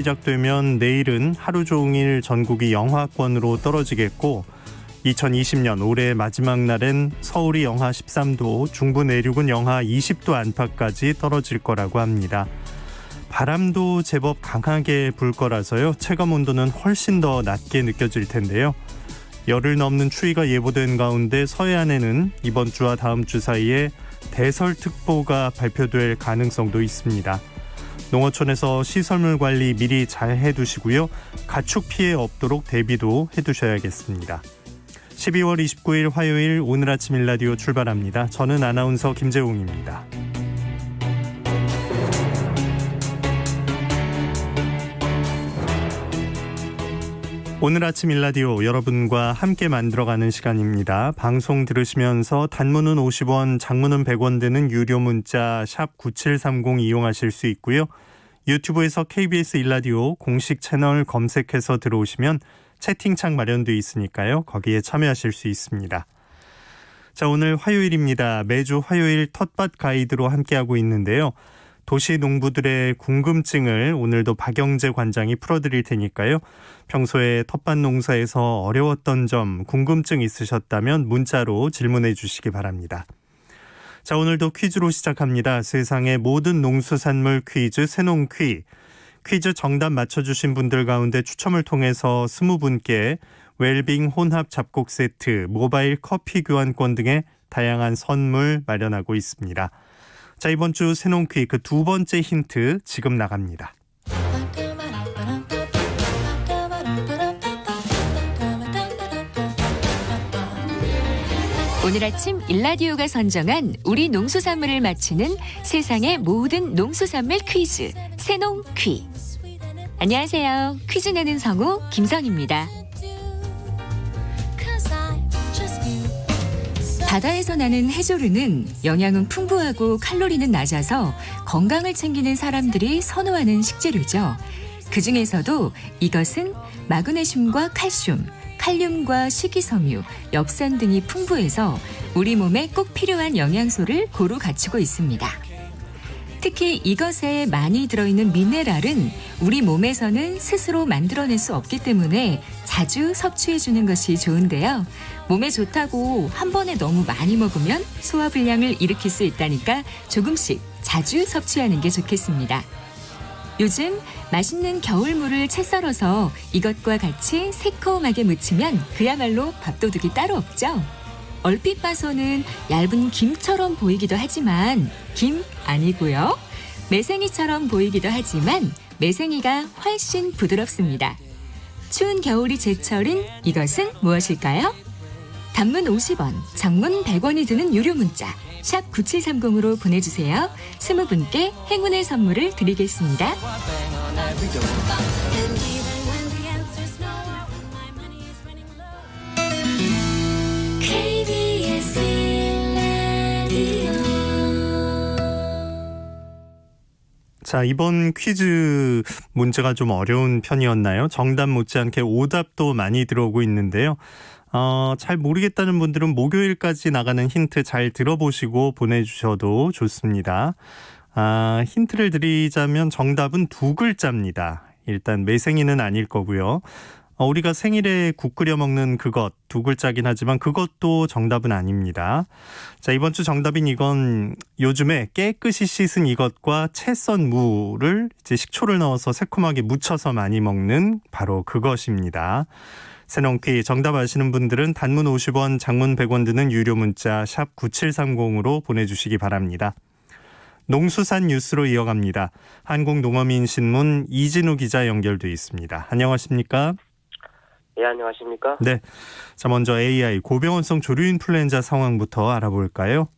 시작되면 내일은 하루 종일 전국이 영하권으로 떨어지겠고 2020년 올해 마지막 날엔 서울이 영하 13도, 중부 내륙은 영하 20도 안팎까지 떨어질 거라고 합니다. 바람도 제법 강하게 불 거라서요. 체감 온도는 훨씬 더 낮게 느껴질 텐데요. 열을 넘는 추위가 예보된 가운데 서해안에는 이번 주와 다음 주 사이에 대설특보가 발표될 가능성도 있습니다. 농어촌에서 시설물 관리 미리 잘 해두시고요. 가축 피해 없도록 대비도 해두셔야겠습니다. 12월 29일 화요일 오늘 아침 일라디오 출발합니다. 저는 아나운서 김재웅입니다. 오늘 아침 일라디오 여러분과 함께 만들어가는 시간입니다. 방송 들으시면서 단문은 50원, 장문은 100원 되는 유료 문자 샵 9730 이용하실 수 있고요. 유튜브에서 KBS 일라디오 공식 채널 검색해서 들어오시면 채팅창 마련되어 있으니까요. 거기에 참여하실 수 있습니다. 자, 오늘 화요일입니다. 매주 화요일 텃밭 가이드로 함께하고 있는데요. 도시 농부들의 궁금증을 오늘도 박영재 관장이 풀어드릴 테니까요. 평소에 텃밭 농사에서 어려웠던 점, 궁금증 있으셨다면 문자로 질문해 주시기 바랍니다. 자, 오늘도 퀴즈로 시작합니다. 세상의 모든 농수산물 퀴즈 새농퀴. 퀴즈 정답 맞춰주신 분들 가운데 추첨을 통해서 20분께 웰빙 혼합 잡곡 세트, 모바일 커피 교환권 등의 다양한 선물 마련하고 있습니다. 자, 이번 주 새농퀴 그 두 번째 힌트 지금 나갑니다. 오늘 아침 일라디오가 선정한 우리 농수산물을 맞히는 세상의 모든 농수산물 퀴즈 새농퀴. 안녕하세요. 퀴즈 내는 성우 김성입니다. 바다에서 나는 해조류는 영양은 풍부하고 칼로리는 낮아서 건강을 챙기는 사람들이 선호하는 식재료죠. 그중에서도 이것은 마그네슘과 칼슘, 칼륨과 식이섬유, 엽산 등이 풍부해서 우리 몸에 꼭 필요한 영양소를 고루 갖추고 있습니다. 특히 이것에 많이 들어있는 미네랄은 우리 몸에서는 스스로 만들어낼 수 없기 때문에 자주 섭취해주는 것이 좋은데요. 몸에 좋다고 한 번에 너무 많이 먹으면 소화불량을 일으킬 수 있다니까 조금씩 자주 섭취하는 게 좋겠습니다. 요즘 맛있는 겨울무를 채 썰어서 이것과 같이 새콤하게 무치면 그야말로 밥도둑이 따로 없죠. 얼핏 봐서는 얇은 김처럼 보이기도 하지만 김 아니고요. 매생이처럼 보이기도 하지만 매생이가 훨씬 부드럽습니다. 추운 겨울이 제철인 이것은 무엇일까요? 단문 50원, 장문 100원이 드는 유료 문자 샵 9730으로 보내주세요. 20분께 행운의 선물을 드리겠습니다. 자, 이번 퀴즈 문제가 좀 어려운 편이었나요? 정답 못지않게 오답도 많이 들어오고 있는데요. 잘 모르겠다는 분들은 목요일까지 나가는 힌트 잘 들어보시고 보내주셔도 좋습니다. 힌트를 드리자면 정답은 두 글자입니다. 일단 매생이는 아닐 거고요. 우리가 생일에 국 끓여 먹는 그것 두 글자긴 하지만 그것도 정답은 아닙니다. 자, 이번 주 정답인 이건 요즘에 깨끗이 씻은 이것과 채 썬 무를 이제 식초를 넣어서 새콤하게 무쳐서 많이 먹는 바로 그것입니다. 새농퀴 정답 아시는 분들은 단문 50원, 장문 100원 드는 유료 문자 샵 9730으로 보내주시기 바랍니다. 농수산 뉴스로 이어갑니다. 한국농어민신문 이진우 기자 연결돼 있습니다. 안녕하십니까? 네, 안녕하십니까? 네. 자, 먼저 AI 고병원성 조류인플루엔자 상황부터 알아볼까요?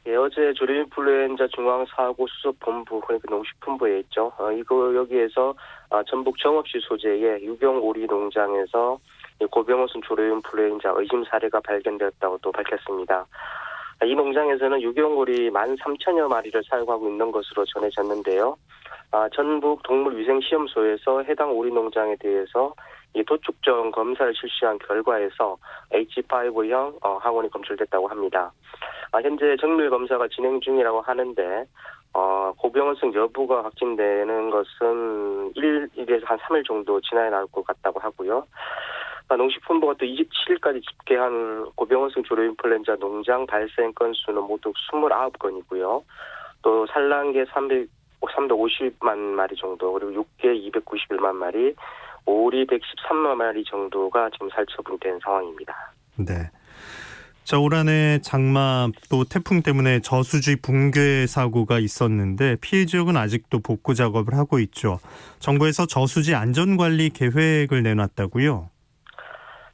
예, 어제 조류인플루엔자 중앙사고수습본부, 그러니까 농식품부에 있죠. 여기에서 전북 정읍시 소재의 유경오리 농장에서 고병원성 조류인플루엔자 의심 사례가 발견되었다고 또 밝혔습니다. 이 농장에서는 유경오리 13,000여 마리를 사육하고 있는 것으로 전해졌는데요. 전북 동물위생시험소에서 해당 오리 농장에 대해서 이 도축전 검사를 실시한 결과에서 H5형 항원이 검출됐다고 합니다. 현재 정밀 검사가 진행 중이라고 하는데 고병원성 여부가 확진되는 것은 1일에서 한 3일 정도 지나야 나올 것 같다고 하고요. 농식품부가 또 27일까지 집계한 고병원성 조류인플루엔자 농장 발생 건수는 모두 29건이고요. 또 산란계 350만 마리 정도, 그리고 육계 291만 마리, 오리 113만 마리 정도가 지금 살처분된 상황입니다. 네. 자, 올 한해 장마 또 태풍 때문에 저수지 붕괴 사고가 있었는데 피해 지역은 아직도 복구 작업을 하고 있죠. 정부에서 저수지 안전관리 계획을 내놨다고요?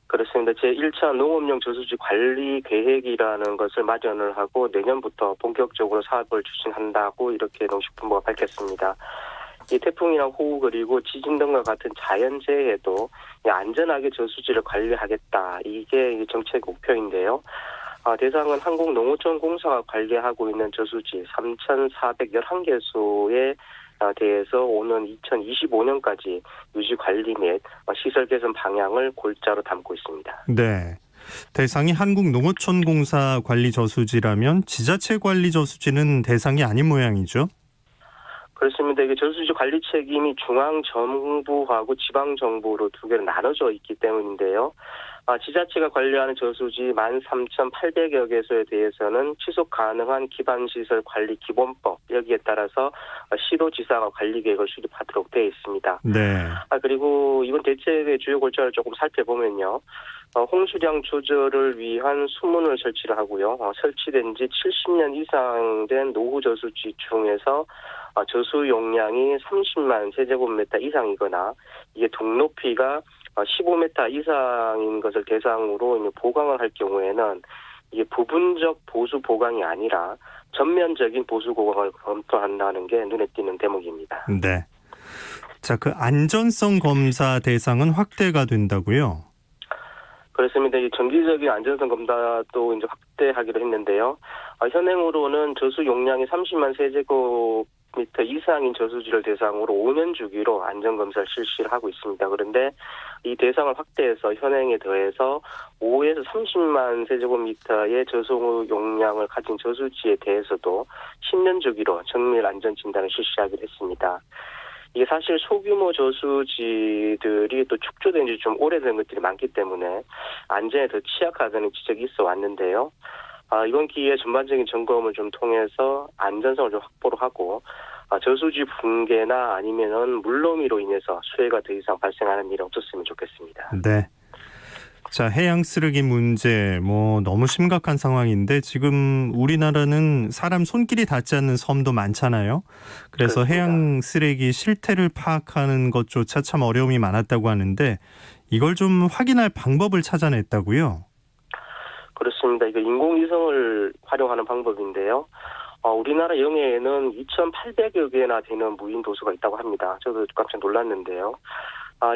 그렇습니다. 제1차 농업용 저수지 관리 계획이라는 것을 마련을 하고 내년부터 본격적으로 사업을 추진한다고 이렇게 농식품부가 밝혔습니다. 이 태풍이나 호우 그리고 지진 등과 같은 자연재해에도 안전하게 저수지를 관리하겠다. 이게 정책 목표인데요. 대상은 한국농어촌공사가 관리하고 있는 저수지 3,411개소에 대해서 오는 2025년까지 유지 관리 및 시설 개선 방향을 골자로 담고 있습니다. 네. 대상이 한국농어촌공사 관리 저수지라면 지자체 관리 저수지는 대상이 아닌 모양이죠? 그렇습니다. 이게 저수지 관리 책임이 중앙정부하고 지방정부로 두 개로 나눠져 있기 때문인데요. 지자체가 관리하는 저수지 13,800여 개소에 대해서는 지속 가능한 기반시설 관리 기본법 여기에 따라서 시도지사가 관리 계획을 수립하도록 되어 있습니다. 네. 그리고 이번 대책의 주요 골자를 조금 살펴보면요. 홍수량 조절을 위한 수문을 설치를 하고요. 설치된 지 70년 이상 된 노후 저수지 중에서 저수 용량이 30만 세제곱미터 이상이거나 이게 동높이가 15m 이상인 것을 대상으로 보강을 할 경우에는 이게 부분적 보수 보강이 아니라 전면적인 보수 보강을 검토한다는 게 눈에 띄는 대목입니다. 네. 자, 그 안전성 검사 대상은 확대가 된다고요? 그렇습니다. 이 정기적인 안전성 검사도 이제 확대하기로 했는데요. 현행으로는 저수 용량이 30만 세제곱미터 이상인 저수지를 대상으로 5년 주기로 안전검사를 실시를 하고 있습니다. 그런데 이 대상을 확대해서 현행에 더해서 5에서 30만 세제곱미터의 저수 용량을 가진 저수지에 대해서도 10년 주기로 정밀 안전 진단을 실시하기로 했습니다. 이게 사실 소규모 저수지들이 또 축조된 지 좀 오래된 것들이 많기 때문에 안전에 더 취약하다는 지적이 있어 왔는데요. 이번 기회에 전반적인 점검을 좀 통해서 안전성을 좀 확보를 하고 저수지 붕괴나 아니면은 물노미로 인해서 수해가 더 이상 발생하는 일이 없었으면 좋겠습니다. 네. 자, 해양 쓰레기 문제 너무 심각한 상황인데 지금 우리나라는 사람 손길이 닿지 않는 섬도 많잖아요. 그래서 그렇습니다. 해양 쓰레기 실태를 파악하는 것조차 참 어려움이 많았다고 하는데 이걸 좀 확인할 방법을 찾아냈다고요? 그렇습니다. 이거 인공위성을 활용하는 방법인데요. 우리나라 영해에는 2,800여 개나 되는 무인 도서가 있다고 합니다. 저도 깜짝 놀랐는데요.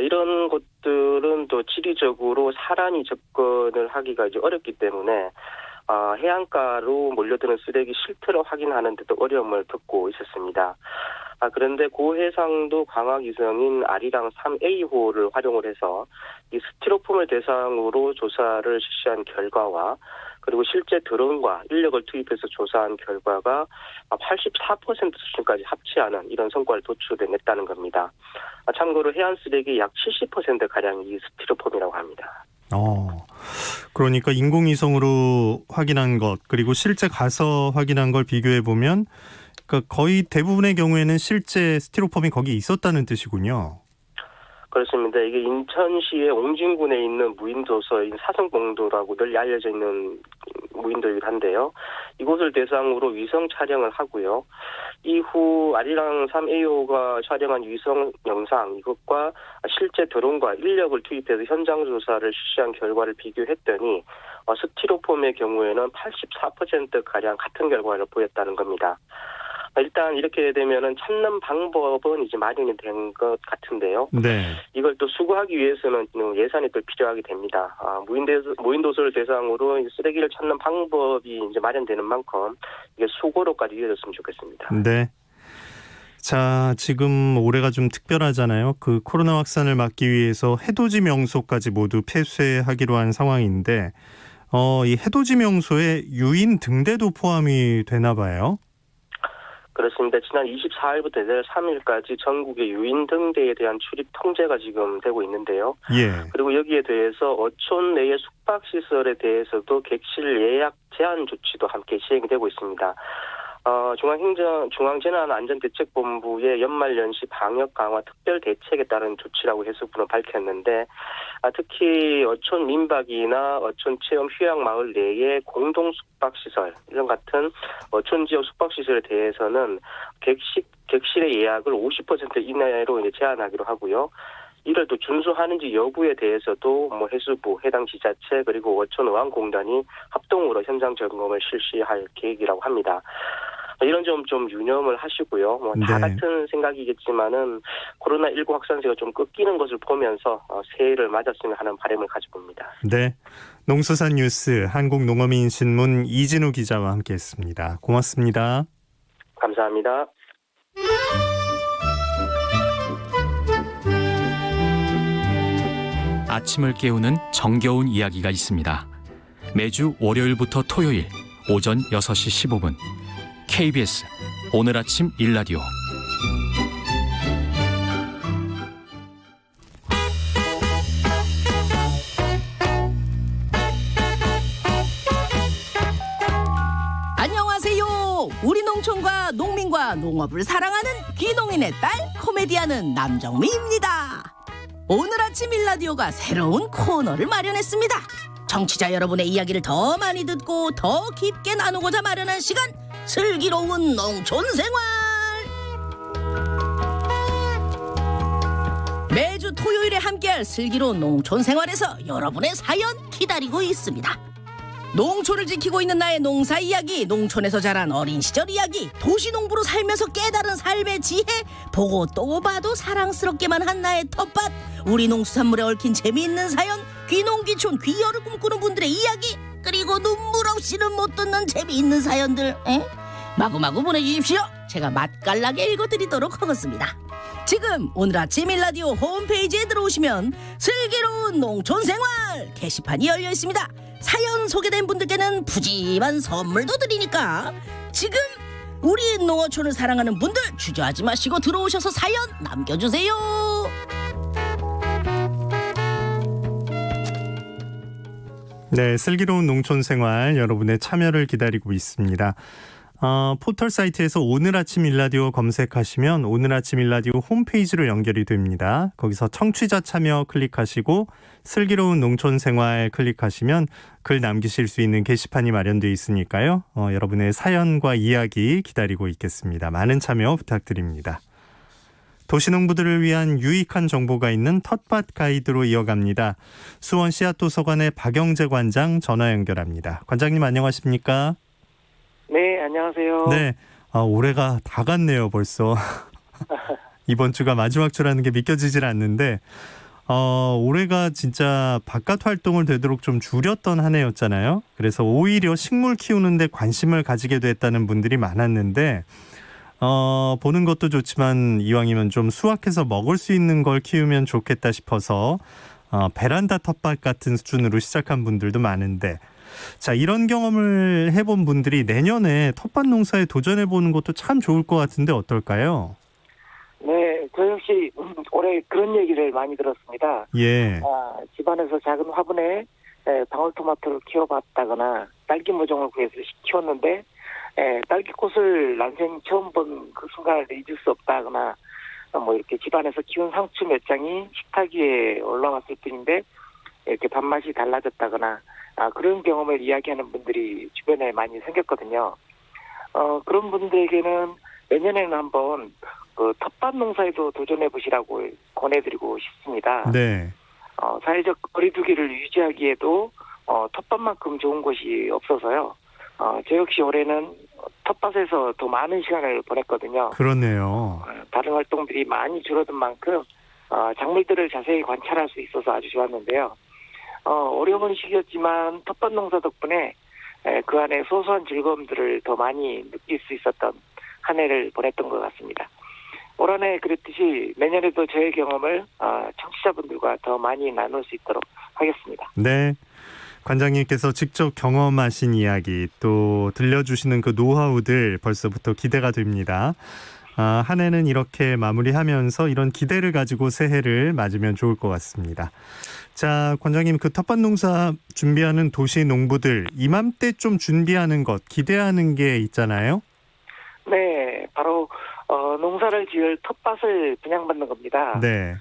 이런 것들은 또 지리적으로 사람이 접근을 하기가 이제 어렵기 때문에 해안가로 몰려드는 쓰레기 실태를 확인하는 데도 어려움을 겪고 있었습니다. 그런데 고해상도 광학위성인 아리랑 3A호를 활용을 해서 이 스티로폼을 대상으로 조사를 실시한 결과와 그리고 실제 드론과 인력을 투입해서 조사한 결과가 84% 수준까지 합치하는 이런 성과를 도출해냈다는 겁니다. 참고로 해안 쓰레기 약 70%가량이 이 스티로폼이라고 합니다. 그러니까 인공위성으로 확인한 것 그리고 실제 가서 확인한 걸 비교해 보면 그러니까 거의 대부분의 경우에는 실제 스티로폼이 거기 있었다는 뜻이군요. 그렇습니다. 이게 인천시의 옹진군에 있는 무인도서인 사성봉도라고 널리 알려져 있는 무인도이기도 한데요. 이곳을 대상으로 위성 촬영을 하고요. 이후 아리랑 3A호가 촬영한 위성 영상 이것과 실제 드론과 인력을 투입해서 현장 조사를 실시한 결과를 비교했더니 스티로폼의 경우에는 84%가량 같은 결과를 보였다는 겁니다. 일단 이렇게 되면은 찾는 방법은 이제 마련이 된 것 같은데요. 네. 이걸 또 수거하기 위해서는 예산이 또 필요하게 됩니다. 무인도서를 대상으로 쓰레기를 찾는 방법이 이제 마련되는 만큼 이게 수거로까지 이어졌으면 좋겠습니다. 네. 자, 지금 올해가 좀 특별하잖아요. 그 코로나 확산을 막기 위해서 해돋이 명소까지 모두 폐쇄하기로 한 상황인데, 이 해돋이 명소에 유인 등대도 포함이 되나 봐요. 그렇습니다. 지난 24일부터 내달 3일까지 전국의 유인 등대에 대한 출입 통제가 지금 되고 있는데요. 예. 그리고 여기에 대해서 어촌 내의 숙박시설에 대해서도 객실 예약 제한 조치도 함께 시행이 되고 있습니다. 중앙재난안전대책본부의 연말연시 방역 강화 특별 대책에 따른 조치라고 해수부는 밝혔는데, 특히 어촌 민박이나 어촌 체험 휴양마을 내의 공동 숙박시설 이런 같은 어촌 지역 숙박시설에 대해서는 객실의 예약을 50% 이내로 이제 제한하기로 하고요. 이를 또 준수하는지 여부에 대해서도 해수부, 해당 지자체 그리고 어촌어항공단이 합동으로 현장 점검을 실시할 계획이라고 합니다. 이런 점 좀 유념을 하시고요. 다 네. 같은 생각이겠지만은 코로나19 확산세가 좀 꺾이는 것을 보면서 새해를 맞았으면 하는 바람을 가지고 옵니다. 네. 농수산 뉴스 한국농어민신문 이진우 기자와 함께했습니다. 고맙습니다. 감사합니다. 아침을 깨우는 정겨운 이야기가 있습니다. 매주 월요일부터 토요일 오전 6시 15분 KBS 오늘 아침 일라디오. 안녕하세요. 우리 농촌과 농민과 농업을 사랑하는 귀농인의 딸 코미디언은 남정미입니다. 오늘 아침 일라디오가 새로운 코너를 마련했습니다. 청취자 여러분의 이야기를 더 많이 듣고 더 깊게 나누고자 마련한 시간, 슬기로운 농촌생활. 매주 토요일에 함께할 슬기로운 농촌생활에서 여러분의 사연 기다리고 있습니다. 농촌을 지키고 있는 나의 농사 이야기, 농촌에서 자란 어린 시절 이야기, 도시농부로 살면서 깨달은 삶의 지혜, 보고 또 봐도 사랑스럽게만 한 나의 텃밭, 우리 농수산물에 얽힌 재미있는 사연, 귀농귀촌 귀여를 꿈꾸는 분들의 이야기, 그리고 눈물 없이는 못 듣는 재미있는 사연들 마구마구 보내주십시오. 제가 맛깔나게 읽어드리도록 하겠습니다. 지금 오늘 아침 일라디오 홈페이지에 들어오시면 슬기로운 농촌생활 게시판이 열려 있습니다. 사연 소개된 분들께는 푸짐한 선물도 드리니까 지금 우리 농어촌을 사랑하는 분들 주저하지 마시고 들어오셔서 사연 남겨주세요. 네, 슬기로운 농촌생활 여러분의 참여를 기다리고 있습니다. 포털 사이트에서 오늘 아침 일라디오 검색하시면 오늘 아침 일라디오 홈페이지로 연결이 됩니다. 거기서 청취자 참여 클릭하시고 슬기로운 농촌생활 클릭하시면 글 남기실 수 있는 게시판이 마련되어 있으니까요. 여러분의 사연과 이야기 기다리고 있겠습니다. 많은 참여 부탁드립니다. 도시농부들을 위한 유익한 정보가 있는 텃밭 가이드로 이어갑니다. 수원 씨앗도서관의 박영재 관장 전화 연결합니다. 관장님 안녕하십니까? 네, 안녕하세요. 네, 올해가 다 갔네요 벌써. 이번 주가 마지막 주라는 게 믿겨지질 않는데 올해가 진짜 바깥 활동을 되도록 좀 줄였던 한 해였잖아요. 그래서 오히려 식물 키우는 데 관심을 가지게 됐다는 분들이 많았는데 보는 것도 좋지만 이왕이면 좀 수확해서 먹을 수 있는 걸 키우면 좋겠다 싶어서 베란다 텃밭 같은 수준으로 시작한 분들도 많은데, 자, 이런 경험을 해본 분들이 내년에 텃밭 농사에 도전해보는 것도 참 좋을 것 같은데 어떨까요? 네, 저 역시 올해 그런 얘기를 많이 들었습니다. 예. 집안에서 작은 화분에 방울토마토를 키워봤다거나 딸기 모종을 구해서 키웠는데 딸기꽃을 난생 처음 본 그 순간을 잊을 수 없다거나 이렇게 집안에서 키운 상추 몇 장이 식탁 위에 올라왔을 뿐인데 이렇게 밥맛이 달라졌다거나 그런 경험을 이야기하는 분들이 주변에 많이 생겼거든요. 그런 분들에게는 내년에는 한번 그 텃밭 농사에도 도전해 보시라고 권해드리고 싶습니다. 네. 사회적 거리두기를 유지하기에도 텃밭만큼 좋은 곳이 없어서요. 저 역시 올해는 텃밭에서 더 많은 시간을 보냈거든요. 그렇네요. 다른 활동들이 많이 줄어든 만큼 작물들을 자세히 관찰할 수 있어서 아주 좋았는데요. 어려운 시기였지만 텃밭 농사 덕분에 그 안에 소소한 즐거움들을 더 많이 느낄 수 있었던 한 해를 보냈던 것 같습니다. 올 한 해 그랬듯이 내년에도 저의 경험을 청취자분들과 더 많이 나눌 수 있도록 하겠습니다. 네. 관장님께서 직접 경험하신 이야기 또 들려주시는 그 노하우들 벌써부터 기대가 됩니다. 한 해는 이렇게 마무리하면서 이런 기대를 가지고 새해를 맞으면 좋을 것 같습니다. 자, 관장님, 그 텃밭 농사 준비하는 도시 농부들 이맘때 좀 준비하는 것, 기대하는 게 있잖아요. 네, 바로 농사를 지을 텃밭을 분양받는 겁니다. 네.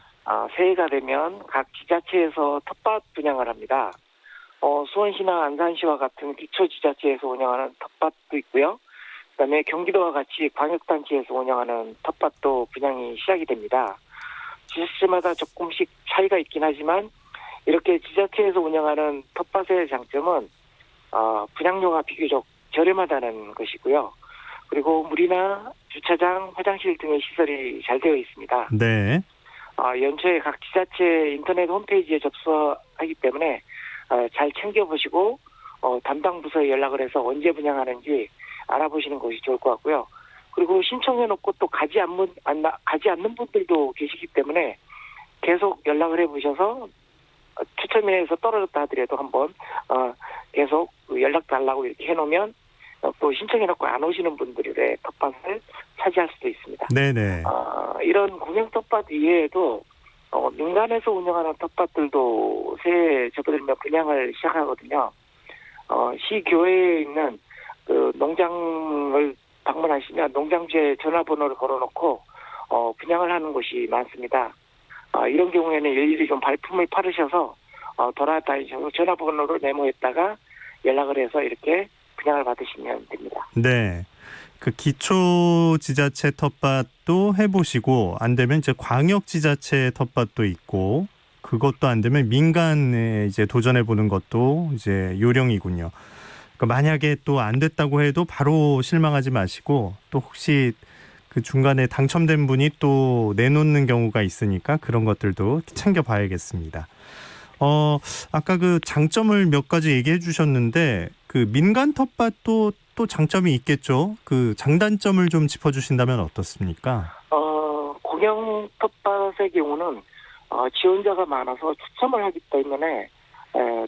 새해가 되면 각 지자체에서 텃밭 분양을 합니다. 수원시나 안산시와 같은 기초지자체에서 운영하는 텃밭도 있고요. 그다음에 경기도와 같이 광역단체에서 운영하는 텃밭도 분양이 시작이 됩니다. 지자체마다 조금씩 차이가 있긴 하지만 이렇게 지자체에서 운영하는 텃밭의 장점은 분양료가 비교적 저렴하다는 것이고요. 그리고 물이나 주차장, 화장실 등의 시설이 잘 되어 있습니다. 네. 연초에 각 지자체 인터넷 홈페이지에 접수하기 때문에 잘 챙겨보시고 담당 부서에 연락을 해서 언제 분양하는지 알아보시는 것이 좋을 것 같고요. 그리고 신청해놓고 또 가지 않는 분들도 계시기 때문에 계속 연락을 해보셔서 추첨에서 떨어졌다 하더라도 한번 계속 연락 달라고 이렇게 해놓으면 또 신청해놓고 안 오시는 분들의 텃밭을 차지할 수도 있습니다. 네네. 이런 공영 텃밭 이외에도 민간에서 운영하는 텃밭들도 새해 접어들면 분양을 시작하거든요. 시 교회에 있는 그 농장을 방문하시면 농장주의 전화번호를 걸어놓고 분양을 하는 곳이 많습니다. 이런 경우에는 일일이 좀 발품을 팔으셔서 돌아다니셔서 전화번호를 메모했다가 연락을 해서 이렇게 분양을 받으시면 됩니다. 네. 그 기초 지자체 텃밭도 해보시고 안 되면 이제 광역 지자체 텃밭도 있고 그것도 안 되면 민간에 이제 도전해 보는 것도 이제 요령이군요. 그러니까 만약에 또 안 됐다고 해도 바로 실망하지 마시고 또 혹시 그 중간에 당첨된 분이 또 내놓는 경우가 있으니까 그런 것들도 챙겨봐야겠습니다. 아까 그 장점을 몇 가지 얘기해 주셨는데 그 민간 텃밭도 또 장점이 있겠죠. 그 장단점을 좀 짚어주신다면 어떻습니까? 공영 텃밭의 경우는 지원자가 많아서 추첨을 하기 때문에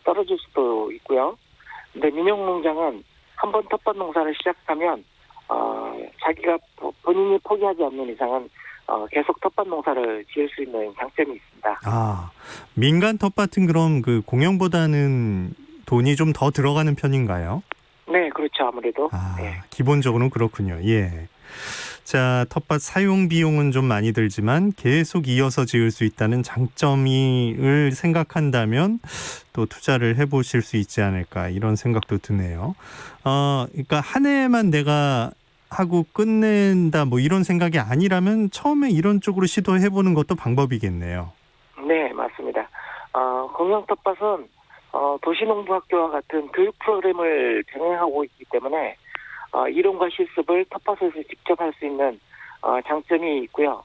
떨어질 수도 있고요. 근데 민영농장은 한번 텃밭 농사를 시작하면 자기가 본인이 포기하지 않는 이상은 계속 텃밭 농사를 지을 수 있는 장점이 있습니다. 민간 텃밭은 그럼 그 공영보다는 돈이 좀 더 들어가는 편인가요? 네, 그렇죠. 아무래도. 네. 기본적으로는 그렇군요. 예. 자, 텃밭 사용 비용은 좀 많이 들지만 계속 이어서 지을 수 있다는 장점을 생각한다면 또 투자를 해보실 수 있지 않을까 이런 생각도 드네요. 그러니까 한 해만 내가 하고 끝낸다 뭐 이런 생각이 아니라면 처음에 이런 쪽으로 시도해보는 것도 방법이겠네요. 네, 맞습니다. 공영 텃밭은 도시농부학교와 같은 교육 프로그램을 병행하고 있기 때문에 이론과 실습을 텃밭에서 직접 할 수 있는 장점이 있고요.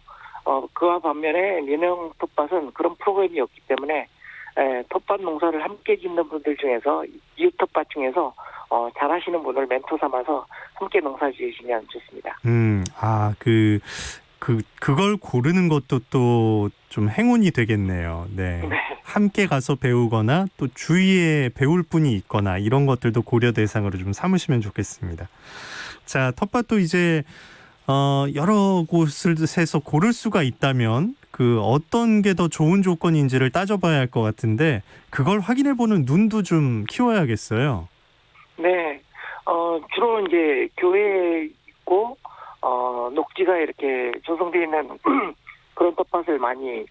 그와 반면에 민영 텃밭은 그런 프로그램이 없기 때문에 텃밭 농사를 함께 짓는 분들 중에서 이웃 텃밭 중에서 잘하시는 분을 멘토 삼아서 함께 농사 지으시면 좋습니다. 그걸 고르는 것도 또 좀 행운이 되겠네요. 네. 함께 가서 배우거나 또 주위에 배울 분이 있거나 이런 것들도 고려 대상으로 좀 삼으시면 좋겠습니다. 자, 텃밭도 이제 여러 곳에서 고를 수가 있다면 그 어떤 게 더 좋은 조건인지를 따져봐야 할 것 같은데 그걸 확인해보는 눈도 좀 키워야겠어요. 네. 주로 이제 교회에 있고 녹지가 이렇게 조성되어 있는 그런 텃밭을 많이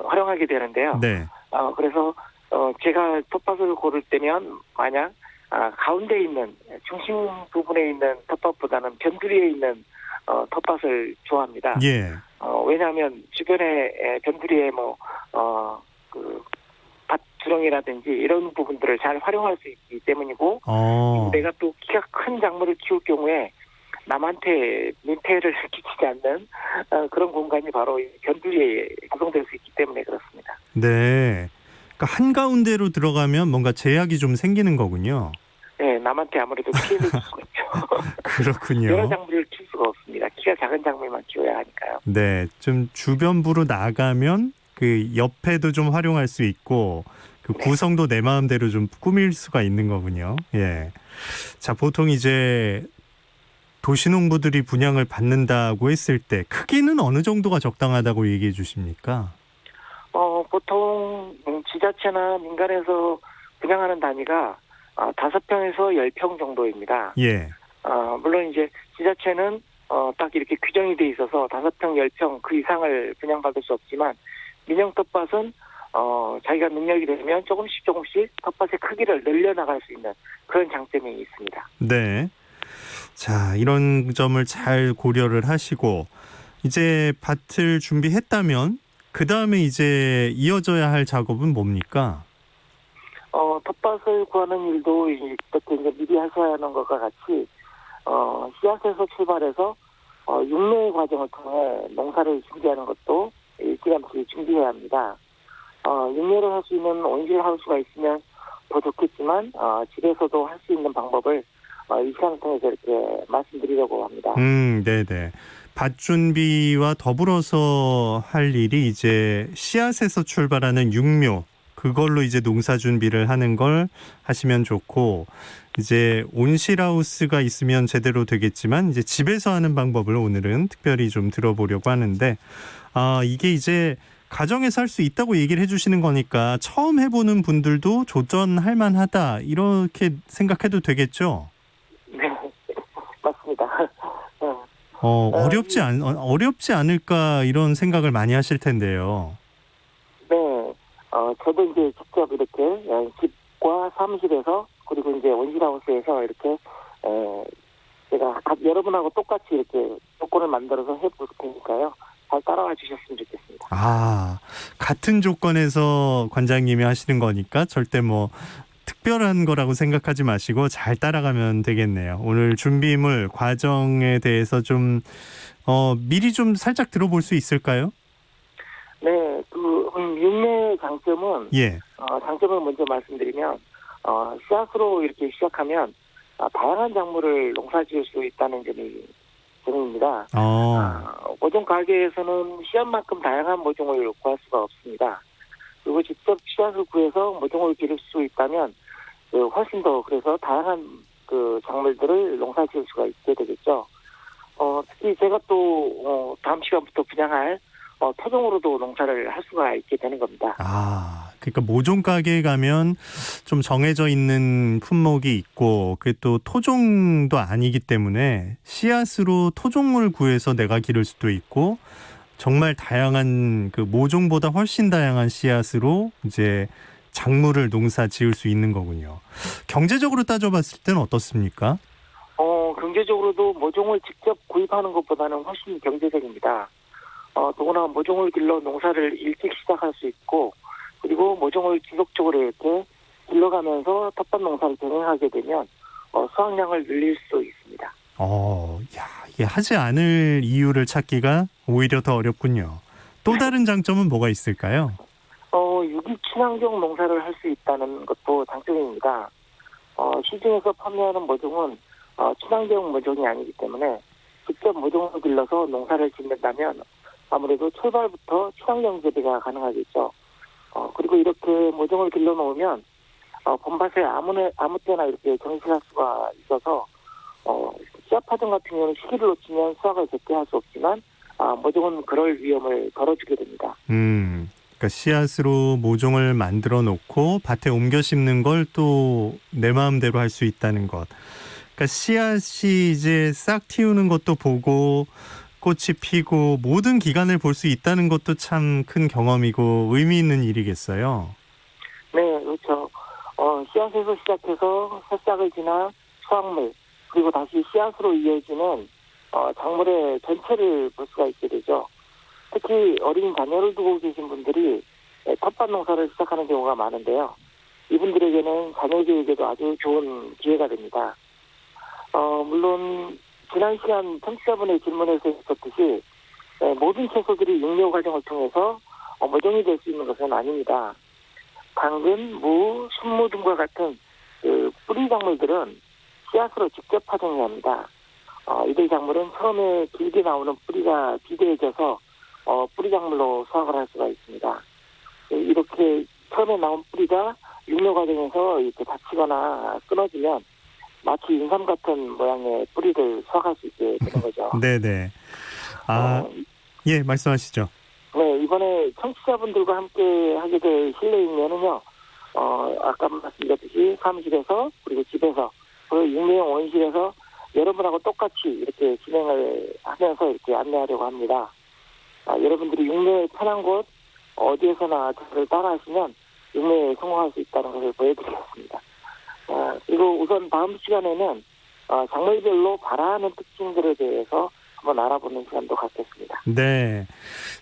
활용하게 되는데요. 네. 그래서 제가 텃밭을 고를 때면 만약 가운데 있는 중심 부분에 있는 텃밭보다는 변두리에 있는 텃밭을 좋아합니다. 예. 왜냐하면 주변에 변두리에 밭 주렁이라든지 이런 부분들을 잘 활용할 수 있기 때문이고 내가 또 키가 큰 작물을 키울 경우에 남한테 민폐를 끼치지 않는 그런 공간이 바로 변두리에 구성될 수 있기 때문에 그렇습니다. 네. 그러니까 한가운데로 들어가면 뭔가 제약이 좀 생기는 거군요. 네, 남한테 아무래도 피해를 줄 수가 있죠. 그렇군요. 여러 작물을 키울 수가 없습니다. 키가 작은 작물만 키워야 하니까요. 네, 좀 주변부로 나가면 그 옆에도 좀 활용할 수 있고 그 구성도 내 마음대로 좀 꾸밀 수가 있는 거군요. 예. 자, 보통 이제 도시농부들이 분양을 받는다고 했을 때 크기는 어느 정도가 적당하다고 얘기해 주십니까? 보통 지자체나 민간에서 분양하는 단위가 5평에서 10평 정도입니다. 예. 물론 이제 지자체는 딱 이렇게 규정이 돼 있어서 5평, 10평 그 이상을 분양받을 수 없지만 민영 텃밭은 자기가 능력이 되면 조금씩 텃밭의 크기를 늘려나갈 수 있는 그런 장점이 있습니다. 네. 자, 이런 점을 잘 고려를 하시고 이제 밭을 준비했다면 그 다음에 이제 이어져야 할 작업은 뭡니까? 텃밭을 구하는 일도 이렇게 이제 미리 하셔야 하는 것과 같이 씨앗에서 출발해서 육묘의 과정을 통해 농사를 준비하는 것도 일찌감치 준비해야 합니다. 육묘를 할 수 있는 온실 하우스가 있으면 더 좋겠지만 집에서도 할 수 있는 방법을 이 시간을 통해서 이렇게 말씀드리려고 합니다. 네네. 밭 준비와 더불어서 할 일이 이제 씨앗에서 출발하는 육묘, 그걸로 이제 농사 준비를 하는 걸 하시면 좋고, 이제 온실하우스가 있으면 제대로 되겠지만 이제 집에서 하는 방법을 오늘은 특별히 좀 들어보려고 하는데, 이게 이제 가정에서 할 수 있다고 얘기를 해주시는 거니까 처음 해보는 분들도 도전할 만하다 이렇게 생각해도 되겠죠? 네, 맞습니다. 어렵지 않을까 이런 생각을 많이 하실 텐데요. 네, 저도 이제 직접 이렇게 집과 사무실에서 그리고 이제 온실하우스에서 이렇게 제가 여러분하고 똑같이 이렇게 조건을 만들어서 해볼 테니까요. 잘 따라와 주셨으면 좋겠습니다. 같은 조건에서 관장님이 하시는 거니까 절대 뭐 특별한 거라고 생각하지 마시고 잘 따라가면 되겠네요. 오늘 준비물 과정에 대해서 좀 미리 좀 살짝 들어볼 수 있을까요? 네, 육묘의 장점은 장점을 먼저 말씀드리면 씨앗으로 이렇게 시작하면 다양한 작물을 농사지을 수 있다는 점입니다. 모종 가게에서는 씨앗만큼 다양한 모종을 구할 수가 없습니다. 그리고 직접 씨앗을 구해서 모종을 기를 수 있다면 훨씬 더 그래서 다양한 그 작물들을 농사지을 수가 있게 되겠죠. 특히 제가 또 다음 시간부터 분양할 토종으로도 농사를 할 수가 있게 되는 겁니다. 그러니까 모종 가게에 가면 좀 정해져 있는 품목이 있고 그게 또 토종도 아니기 때문에 씨앗으로 토종을 구해서 내가 기를 수도 있고 정말 다양한 그 모종보다 훨씬 다양한 씨앗으로 이제 작물을 농사 지을 수 있는 거군요. 경제적으로 따져봤을 때는 어떻습니까? 경제적으로도 모종을 직접 구입하는 것보다는 훨씬 경제적입니다. 더구나 모종을 길러 농사를 일찍 시작할 수 있고 그리고 모종을 지속적으로 이렇게 길러가면서 텃밭 농사를 병행하게 되면 수확량을 늘릴 수 있습니다. 이게 하지 않을 이유를 찾기가 오히려 더 어렵군요. 또 다른 장점은 뭐가 있을까요? 유기 친환경 농사를 할 수 있다는 것도 장점입니다. 시중에서 판매하는 모종은 친환경 모종이 아니기 때문에 직접 모종을 길러서 농사를 짓는다면 아무래도 출발부터 친환경 재배가 가능하겠죠. 그리고 이렇게 모종을 길러 놓으면 봄밭에 아무 때나 이렇게 정식할 수가 있어서 씨앗 파종 같은 경우는 시기를 놓치면 수확을 제때 할 수 없지만 모종은 그럴 위험을 덜어주게 됩니다. 그러니까 씨앗으로 모종을 만들어 놓고 밭에 옮겨 심는 걸 또 내 마음대로 할 수 있다는 것. 그러니까 씨앗이 이제 싹 틔우는 것도 보고 꽃이 피고 모든 기간을 볼 수 있다는 것도 참 큰 경험이고 의미 있는 일이겠어요. 네, 그렇죠. 씨앗에서 시작해서 새싹을 지나 수확물 그리고 다시 씨앗으로 이어지는 작물의 전체를 볼 수가 있게 되죠. 특히 어린 자녀를 두고 계신 분들이 텃밭 농사를 시작하는 경우가 많은데요. 이분들에게는 자녀 교육에도 아주 좋은 기회가 됩니다. 물론 지난 시간 청취자분의 질문에서 있었듯이 모든 채소들이 육묘 과정을 통해서 모종이 될 수 있는 것은 아닙니다. 당근, 무, 순무 등과 같은 뿌리 작물들은 씨앗으로 직접 파종해야 합니다. 이들 작물은 처음에 길게 나오는 뿌리가 비대해져서 뿌리 작물로 수확을 할 수가 있습니다. 이렇게 처음에 나온 뿌리가 육묘 과정에서 이렇게 다치거나 끊어지면 마치 인삼 같은 모양의 뿌리를 수확할 수 있게 되는 거죠. 네네. 예, 말씀하시죠. 네, 이번에 청취자분들과 함께 하게 될 실내육묘는요, 아까 말씀드렸듯이 사무실에서, 그리고 집에서, 그리고 육묘용 원실에서 여러분하고 똑같이 이렇게 진행을 하면서 이렇게 안내하려고 합니다. 여러분들이 육묘에 편한 곳, 어디에서나 저를 따라하시면 육묘에 성공할 수 있다는 것을 보여드리겠습니다. 그리고 우선 다음 시간에는 작물별로 발화하는 특징들에 대해서 한번 알아보는 시간도 갖겠습니다. 네.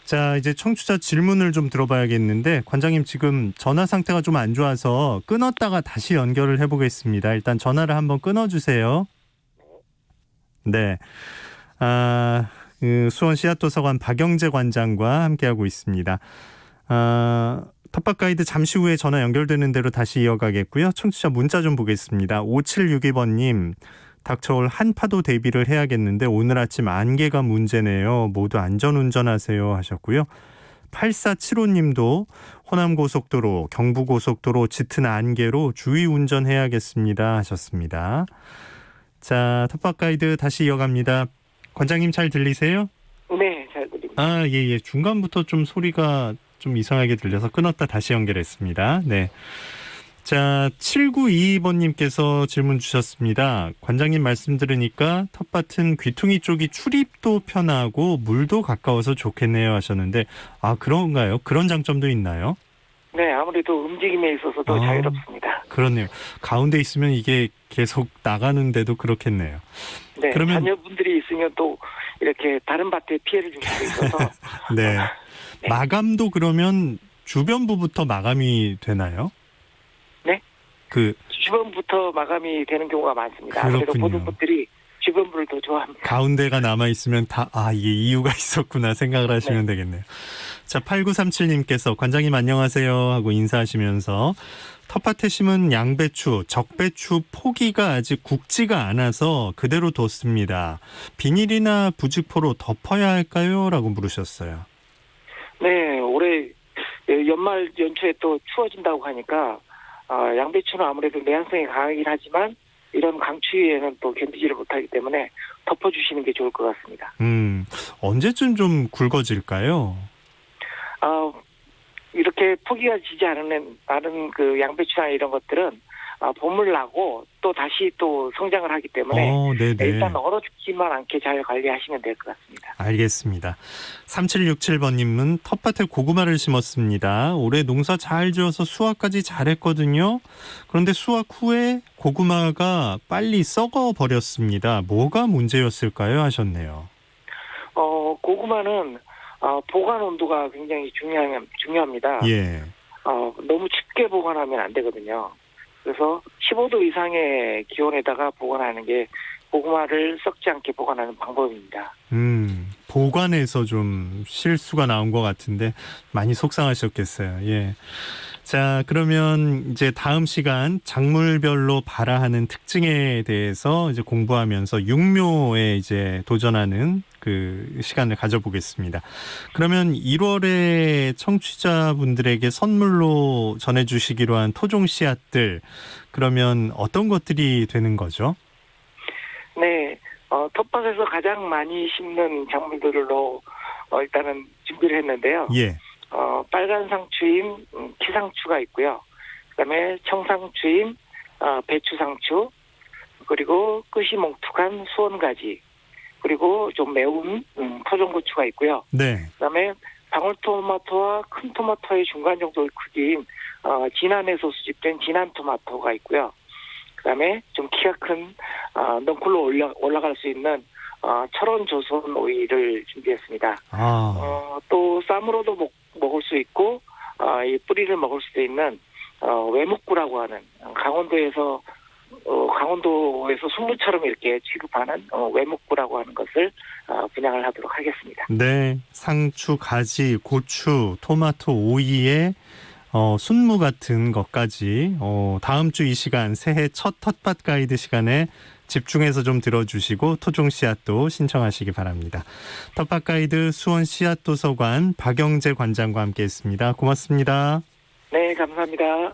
자, 이제 청취자 질문을 좀 들어봐야겠는데, 관장님 지금 전화 상태가 좀 안 좋아서 끊었다가 다시 연결을 해보겠습니다. 일단 전화를 한번 끊어주세요. 네. 수원 씨앗도서관 박영재 관장과 함께하고 있습니다. 텃밭 가이드 잠시 후에 전화 연결되는 대로 다시 이어가겠고요. 청취자 문자 좀 보겠습니다. 5762번님. 닥쳐올 한파도 대비를 해야겠는데 오늘 아침 안개가 문제네요. 모두 안전운전하세요 하셨고요. 8475님도 호남고속도로, 경부고속도로 짙은 안개로 주의 운전해야겠습니다 하셨습니다. 자, 텃밭 가이드 다시 이어갑니다. 관장님 잘 들리세요? 네, 잘 들립니다. 예. 중간부터 좀 소리가 좀 이상하게 들려서 끊었다 다시 연결했습니다. 네. 자, 7922번님께서 질문 주셨습니다. 관장님 말씀 들으니까 텃밭은 귀퉁이 쪽이 출입도 편하고 물도 가까워서 좋겠네요 하셨는데, 그런가요? 그런 장점도 있나요? 네, 아무래도 움직임에 있어서도 자유롭습니다. 그렇네요. 가운데 있으면 이게 계속 나가는데도 그렇겠네요. 네, 그러면 자녀분들이 있으면 또 이렇게 다른 밭에 피해를 줄 수도 있어서. 네. 네. 마감도 그러면 주변부부터 마감이 되나요? 네? 주변부터 마감이 되는 경우가 많습니다. 그렇군요. 아무래도 모든 분들이 주변부를 더 좋아합니다. 가운데가 남아있으면 이게 이유가 있었구나 생각을 하시면 되겠네요. 자, 8937님께서 관장님 안녕하세요 하고 인사하시면서 텃밭에 심은 양배추, 적배추 포기가 아직 굵지가 않아서 그대로 뒀습니다. 비닐이나 부직포로 덮어야 할까요? 라고 물으셨어요. 네, 올해 연말 연초에 또 추워진다고 하니까 양배추는 아무래도 내한성이 강하긴 하지만 이런 강추위에는 또 견디지를 못하기 때문에 덮어주시는 게 좋을 것 같습니다. 언제쯤 좀 굵어질까요? 이렇게 포기가 지지 않은 그 양배추나 이런 것들은 봄을 나고 또 다시 또 성장을 하기 때문에 네네. 일단 얼어 죽지만 않게 잘 관리하시면 될 것 같습니다. 알겠습니다. 3767번님은 텃밭에 고구마를 심었습니다. 올해 농사 잘 지어서 수확까지 잘했거든요. 그런데 수확 후에 고구마가 빨리 썩어버렸습니다. 뭐가 문제였을까요? 하셨네요. 고구마는 보관 온도가 굉장히 중요합니다. 예. 너무 춥게 보관하면 안 되거든요. 그래서 15도 이상의 기온에다가 보관하는 게 고구마를 썩지 않게 보관하는 방법입니다. 보관에서 좀 실수가 나온 것 같은데 많이 속상하셨겠어요. 예. 자, 그러면 이제 다음 시간 작물별로 발화하는 특징에 대해서 이제 공부하면서 육묘에 이제 도전하는 그 시간을 가져보겠습니다. 그러면 1월에 청취자분들에게 선물로 전해주시기로 한 토종 씨앗들, 그러면 어떤 것들이 되는 거죠? 네, 텃밭에서 가장 많이 심는 작물들로 일단은 준비를 했는데요. 예. 빨간 상추임 키상추가 있고요. 그다음에 청상추임 배추상추, 그리고 끝이 뭉툭한 수원가지, 그리고 좀 매운 토종고추가 있고요. 네. 그다음에 방울토마토와 큰 토마토의 중간 정도의 크기인 진안에서 수집된 진안토마토가 있고요. 그다음에 좀 키가 큰 넝쿨로 올라갈 수 있는 철원 조선 오이를 준비했습니다. 또 쌈으로도 먹을 수 있고 이 뿌리를 먹을 수도 있는 외묵구라고 하는 강원도에서 순무처럼 이렇게 취급하는 외묵구라고 하는 것을 분양을 하도록 하겠습니다. 네, 상추, 가지, 고추, 토마토, 오이에 순무 같은 것까지 다음 주 이 시간 새해 첫 텃밭 가이드 시간에 집중해서 좀 들어주시고 토종 씨앗도 신청하시기 바랍니다. 텃밭 가이드 수원 씨앗도서관 박영재 관장과 함께했습니다. 고맙습니다. 네, 감사합니다.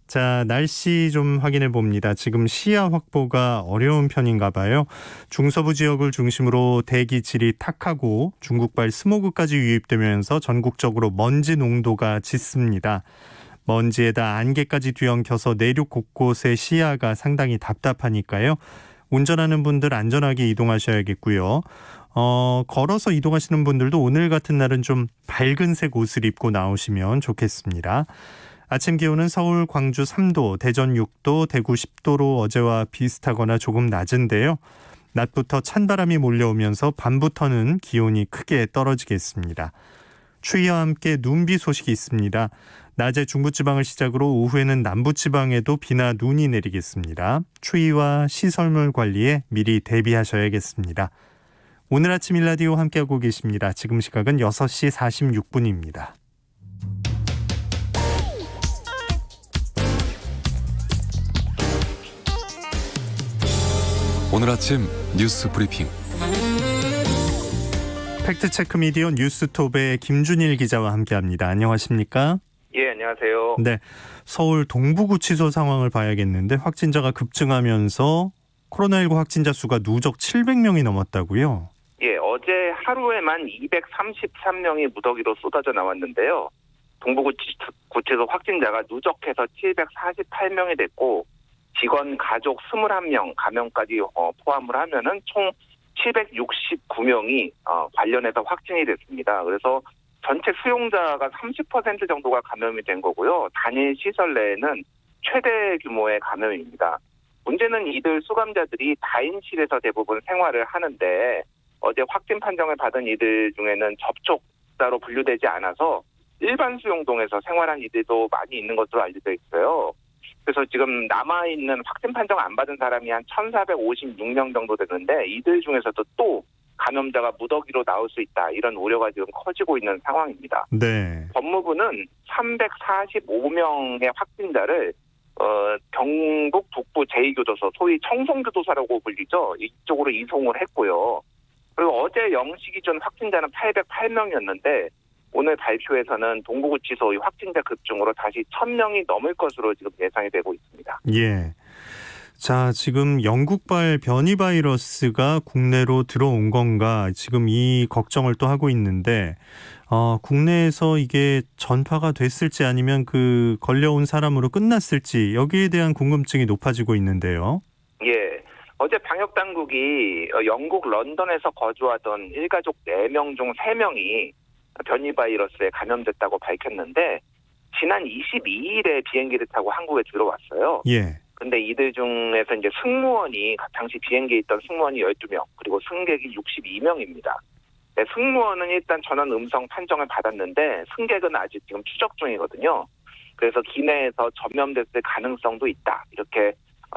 자, 날씨 좀 확인해 봅니다. 지금 시야 확보가 어려운 편인가 봐요. 중서부 지역을 중심으로 대기질이 탁하고 중국발 스모그까지 유입되면서 전국적으로 먼지 농도가 짙습니다. 먼지에다 안개까지 뒤엉켜서 내륙 곳곳의 시야가 상당히 답답하니까요. 운전하는 분들 안전하게 이동하셔야겠고요. 걸어서 이동하시는 분들도 오늘 같은 날은 좀 밝은색 옷을 입고 나오시면 좋겠습니다. 아침 기온은 서울, 광주 3도, 대전 6도, 대구 10도로 어제와 비슷하거나 조금 낮은데요. 낮부터 찬바람이 몰려오면서 밤부터는 기온이 크게 떨어지겠습니다. 추위와 함께 눈비 소식이 있습니다. 낮에 중부지방을 시작으로 오후에는 남부지방에도 비나 눈이 내리겠습니다. 추위와 시설물 관리에 미리 대비하셔야겠습니다. 오늘 아침 일라디오 함께하고 계십니다. 지금 시각은 6시 46분입니다. 오늘 아침 뉴스 브리핑. 팩트체크 미디어 뉴스톱의 김준일 기자와 함께합니다. 안녕하십니까? 예, 안녕하세요. 네, 서울 동부구치소 상황을 봐야겠는데 확진자가 급증하면서 코로나19 확진자 수가 누적 700명이 넘었다고요? 예, 어제 하루에만 233명이 무더기로 쏟아져 나왔는데요. 동부구치소 확진자가 누적해서 748명이 됐고 직원, 가족 21명, 감염까지 포함을 하면은 총 769명이 관련해서 확진이 됐습니다. 그래서 전체 수용자가 30% 정도가 감염이 된 거고요. 단일 시설 내에는 최대 규모의 감염입니다. 문제는 이들 수감자들이 다인실에서 대부분 생활을 하는데 어제 확진 판정을 받은 이들 중에는 접촉자로 분류되지 않아서 일반 수용동에서 생활한 이들도 많이 있는 것으로 알려져 있어요. 그래서 지금 남아있는 확진 판정 안 받은 사람이 한 1,456명 정도 되는데 이들 중에서도 또 감염자가 무더기로 나올 수 있다. 이런 우려가 지금 커지고 있는 상황입니다. 네. 법무부는 345명의 확진자를 경북 북부 제2교도소, 소위 청송교도소라고 불리죠. 이쪽으로 이송을 했고요. 그리고 어제 0시 기준 확진자는 808명이었는데 오늘 발표에서는 동부구치소 확진자 급증으로 다시 1,000명이 넘을 것으로 지금 예상이 되고 있습니다. 예. 자, 지금 영국발 변이 바이러스가 국내로 들어온 건가 지금 이 걱정을 또 하고 있는데 국내에서 이게 전파가 됐을지 아니면 그 걸려온 사람으로 끝났을지 여기에 대한 궁금증이 높아지고 있는데요. 예. 어제 방역당국이 영국 런던에서 거주하던 일가족 4명 중 3명이 변이 바이러스에 감염됐다고 밝혔는데 지난 22일에 비행기를 타고 한국에 들어왔어요. 예. 근데 이들 중에서 이제 승무원이 당시 비행기에 있던 승무원이 12명, 그리고 승객이 62명입니다. 네, 승무원은 일단 전원 음성 판정을 받았는데 승객은 아직 지금 추적 중이거든요. 그래서 기내에서 전염됐을 가능성도 있다. 이렇게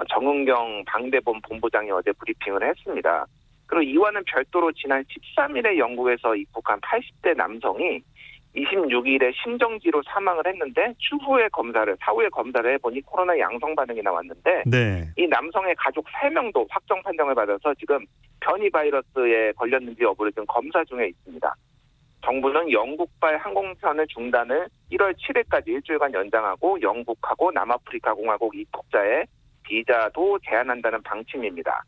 정은경 방대본 본부장이 어제 브리핑을 했습니다. 그리고 이와는 별도로 지난 13일에 영국에서 입국한 80대 남성이 26일에 심정지로 사망을 했는데 사후에 검사를 해보니 코로나 양성 반응이 나왔는데 네. 이 남성의 가족 3명도 확정 판정을 받아서 지금 변이 바이러스에 걸렸는지 여부를 지금 검사 중에 있습니다. 정부는 영국발 항공편의 중단을 1월 7일까지 일주일간 연장하고 영국하고 남아프리카 공화국 입국자의 비자도 제한한다는 방침입니다.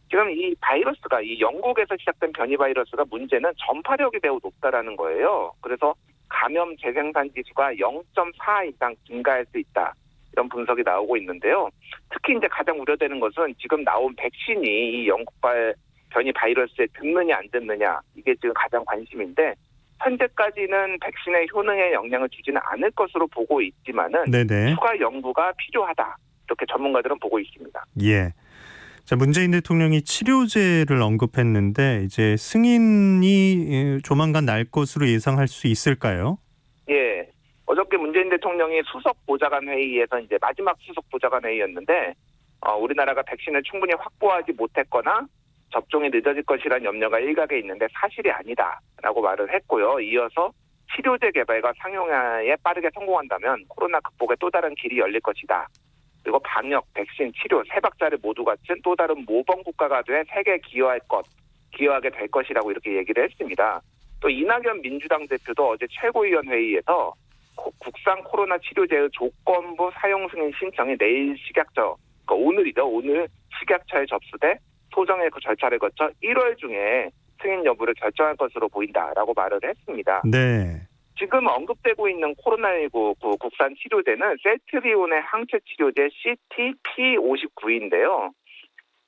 지금 이 바이러스가 이 영국에서 시작된 변이 바이러스가 문제는 전파력이 매우 높다라는 거예요. 그래서 감염 재생산 지수가 0.4 이상 증가할 수 있다. 이런 분석이 나오고 있는데요. 특히 이제 가장 우려되는 것은 지금 나온 백신이 이 영국발 변이 바이러스에 듣느냐 안 듣느냐 이게 지금 가장 관심인데 현재까지는 백신의 효능에 영향을 주지는 않을 것으로 보고 있지만은 네네. 추가 연구가 필요하다. 이렇게 전문가들은 보고 있습니다. 예. 자, 문재인 대통령이 치료제를 언급했는데 이제 승인이 조만간 날 것으로 예상할 수 있을까요? 예. 어저께 문재인 대통령이 수석 보좌관 회의에서 이제 마지막 수석 보좌관 회의였는데 우리나라가 백신을 충분히 확보하지 못했거나 접종이 늦어질 것이라는 염려가 일각에 있는데 사실이 아니다라고 말을 했고요. 이어서 치료제 개발과 상용화에 빠르게 성공한다면 코로나 극복의 또 다른 길이 열릴 것이다. 그리고 방역, 백신, 치료 세 박자를 모두 갖춘 또 다른 모범 국가가 돼 세계에 기여하게 될 것이라고 이렇게 얘기를 했습니다. 또 이낙연 민주당 대표도 어제 최고위원 회의에서 국산 코로나 치료제의 조건부 사용 승인 신청이 내일 식약처, 그러니까 오늘이죠. 오늘 식약처에 접수돼 소정의 그 절차를 거쳐 1월 중에 승인 여부를 결정할 것으로 보인다라고 말을 했습니다. 네. 지금 언급되고 있는 코로나19 국산 치료제는 셀트리온의 항체 치료제 CT-P59인데요.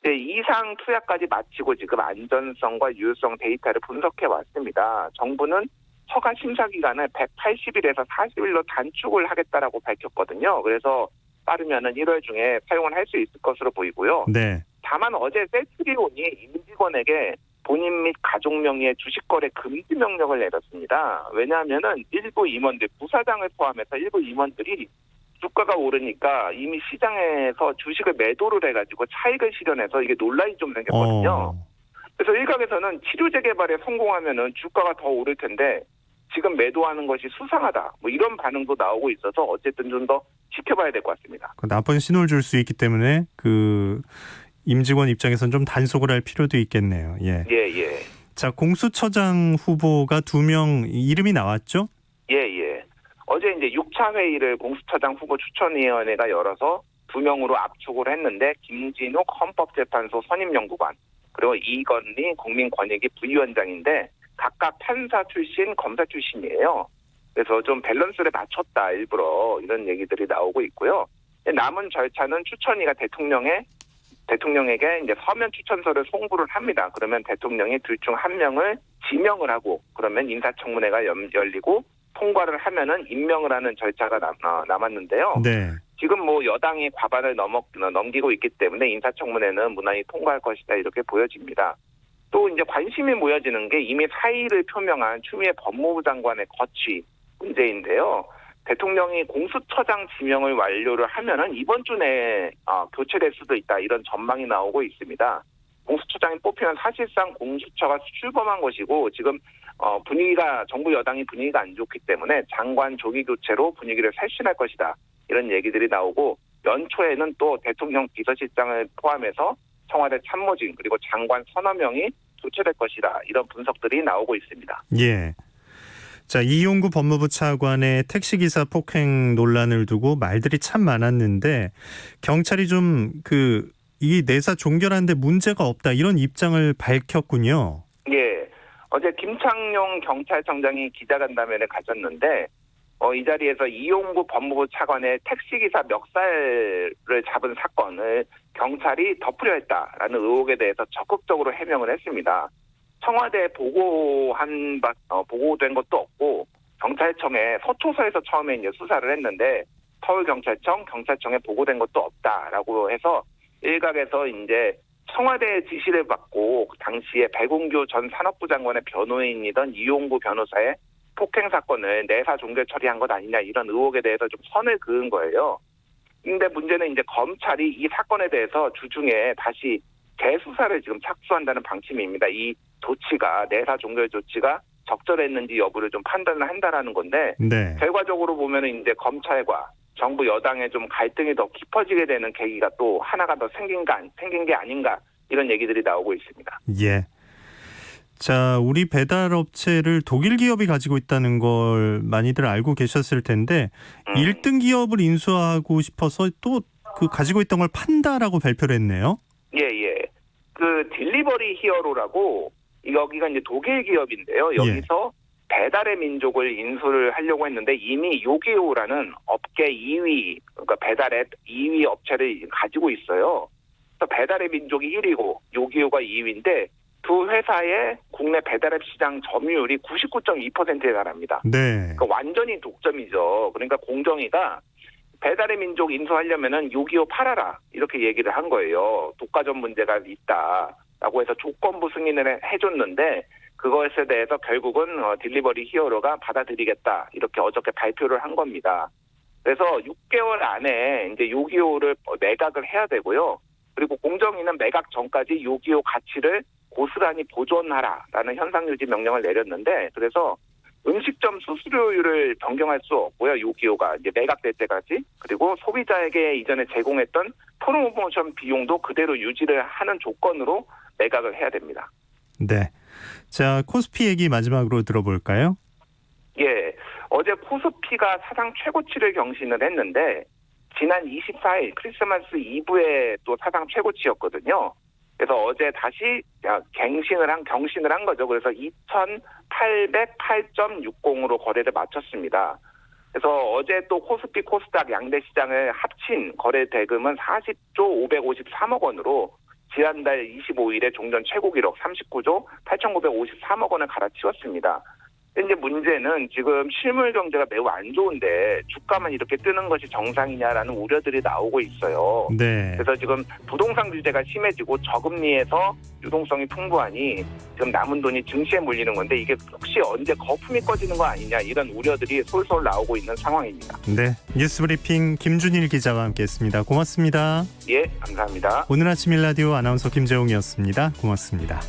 이상 투약까지 마치고 지금 안전성과 유효성 데이터를 분석해 왔습니다. 정부는 허가 심사 기간을 180일에서 40일로 단축을 하겠다라고 밝혔거든요. 그래서 빠르면은 1월 중에 사용을 할 수 있을 것으로 보이고요. 네. 다만 어제 셀트리온이 임직원에게 본인 및 가족 명의의 주식 거래 금지 명령을 내렸습니다. 왜냐하면은 일부 임원들, 부사장을 포함해서 일부 임원들이 주가가 오르니까 이미 시장에서 주식을 매도를 해가지고 차익을 실현해서 이게 논란이 좀 생겼거든요. 그래서 일각에서는 치료제 개발에 성공하면은 주가가 더 오를 텐데 지금 매도하는 것이 수상하다. 뭐 이런 반응도 나오고 있어서 어쨌든 좀 더 지켜봐야 될 것 같습니다. 나쁜 신호를 줄 수 있기 때문에 그 임직원 입장에서는 좀 단속을 할 필요도 있겠네요. 예. 예. 자, 공수처장 후보가 2명 이름이 나왔죠? 예. 어제 이제 6차 회의를 공수처장 후보 추천위원회가 열어서 2명으로 압축을 했는데 김진욱 헌법재판소 선임연구관 그리고 이건희 국민권익위 부위원장인데 각각 판사 출신, 검사 출신이에요. 그래서 좀 밸런스를 맞췄다 일부러 이런 얘기들이 나오고 있고요. 남은 절차는 추천위가 대통령에게 이제 서면 추천서를 송부를 합니다. 그러면 대통령이 둘 중 한 명을 지명을 하고 그러면 인사청문회가 열리고 통과를 하면은 임명을 하는 절차가 남았는데요. 네. 지금 뭐 여당이 과반을 넘기고 있기 때문에 인사청문회는 무난히 통과할 것이다 이렇게 보여집니다. 또 이제 관심이 모여지는 게 이미 사의를 표명한 추미애 법무부 장관의 거취 문제인데요. 대통령이 공수처장 지명을 완료를 하면은 이번 주 내에 교체될 수도 있다 이런 전망이 나오고 있습니다. 공수처장이 뽑히면 사실상 공수처가 출범한 것이고 지금 분위기가 정부 여당이 분위기가 안 좋기 때문에 장관 조기 교체로 분위기를 쇄신할 것이다 이런 얘기들이 나오고 연초에는 또 대통령 비서실장을 포함해서 청와대 참모진 그리고 장관 서너 명이 교체될 것이다 이런 분석들이 나오고 있습니다. 예. 자, 이용구 법무부 차관의 택시기사 폭행 논란을 두고 말들이 참 많았는데 경찰이 좀 이 내사 종결하는데 문제가 없다 이런 입장을 밝혔군요. 예. 어제 김창룡 경찰청장이 기자간담회를 가졌는데 이 자리에서 이용구 법무부 차관의 택시기사 멱살을 잡은 사건을 경찰이 덮으려 했다라는 의혹에 대해서 적극적으로 해명을 했습니다. 청와대에 보고된 것도 없고 경찰청에 서초서에서 처음에 이제 수사를 했는데 서울경찰청에 보고된 것도 없다라고 해서 일각에서 이제 청와대 지시를 받고 당시에 백운규 전 산업부 장관의 변호인이던 이용구 변호사의 폭행 사건을 내사 종결 처리한 것 아니냐 이런 의혹에 대해서 좀 선을 그은 거예요. 근데 문제는 이제 검찰이 이 사건에 대해서 주중에 다시 재수사를 지금 착수한다는 방침입니다. 이 조치가 내사 종결 조치가 적절했는지 여부를 좀 판단을 한다라는 건데 네. 결과적으로 보면은 이제 검찰과 정부 여당의 좀 갈등이 더 깊어지게 되는 계기가 또 하나가 더 생긴 게 아닌가 이런 얘기들이 나오고 있습니다. 예. 자, 우리 배달업체를 독일 기업이 가지고 있다는 걸 많이들 알고 계셨을 텐데 1등 기업을 인수하고 싶어서 또 그 가지고 있던 걸 판다라고 발표를 했네요. 예. 그 딜리버리 히어로라고 여기가 이제 독일 기업인데요. 여기서 배달의 민족을 인수를 하려고 했는데 이미 요기요라는 업계 2위, 그러니까 배달 앱 2위 업체를 가지고 있어요. 그래서 배달의 민족이 1위고 요기요가 2위인데 두 회사의 국내 배달앱 시장 점유율이 99.2%에 달합니다. 네. 그러니까 완전히 독점이죠. 그러니까 공정위가 배달의 민족 인수하려면은 요기요 팔아라 이렇게 얘기를 한 거예요. 독과점 문제가 있다라고 해서 조건부 승인을 해줬는데 그것에 대해서 결국은 딜리버리 히어로가 받아들이겠다 이렇게 어저께 발표를 한 겁니다. 그래서 6개월 안에 이제 요기요를 매각을 해야 되고요. 그리고 공정위는 매각 전까지 요기요 가치를 고스란히 보존하라라는 현상유지 명령을 내렸는데 그래서 음식점 수수료율을 변경할 수 없고요. 요기요가 이제 매각될 때까지 그리고 소비자에게 이전에 제공했던 프로모션 비용도 그대로 유지를 하는 조건으로 매각을 해야 됩니다. 네. 자, 코스피 얘기 마지막으로 들어볼까요? 예. 어제 코스피가 사상 최고치를 경신을 했는데 지난 24일 크리스마스 이브에 또 사상 최고치였거든요. 그래서 어제 다시 경신을 한 거죠. 그래서 2,808.60으로 거래를 마쳤습니다. 그래서 어제 또 코스피 코스닥 양대 시장을 합친 거래 대금은 40조 553억 원으로 지난달 25일에 종전 최고 기록 39조 8,953억 원을 갈아치웠습니다. 근데 문제는 지금 실물 경제가 매우 안 좋은데 주가만 이렇게 뜨는 것이 정상이냐라는 우려들이 나오고 있어요. 네. 그래서 지금 부동산 규제가 심해지고 저금리에서 유동성이 풍부하니 지금 남은 돈이 증시에 몰리는 건데 이게 혹시 언제 거품이 꺼지는 거 아니냐 이런 우려들이 솔솔 나오고 있는 상황입니다. 네. 뉴스브리핑 김준일 기자와 함께했습니다. 고맙습니다. 예, 감사합니다. 오늘 아침 일라디오 아나운서 김재웅이었습니다. 고맙습니다.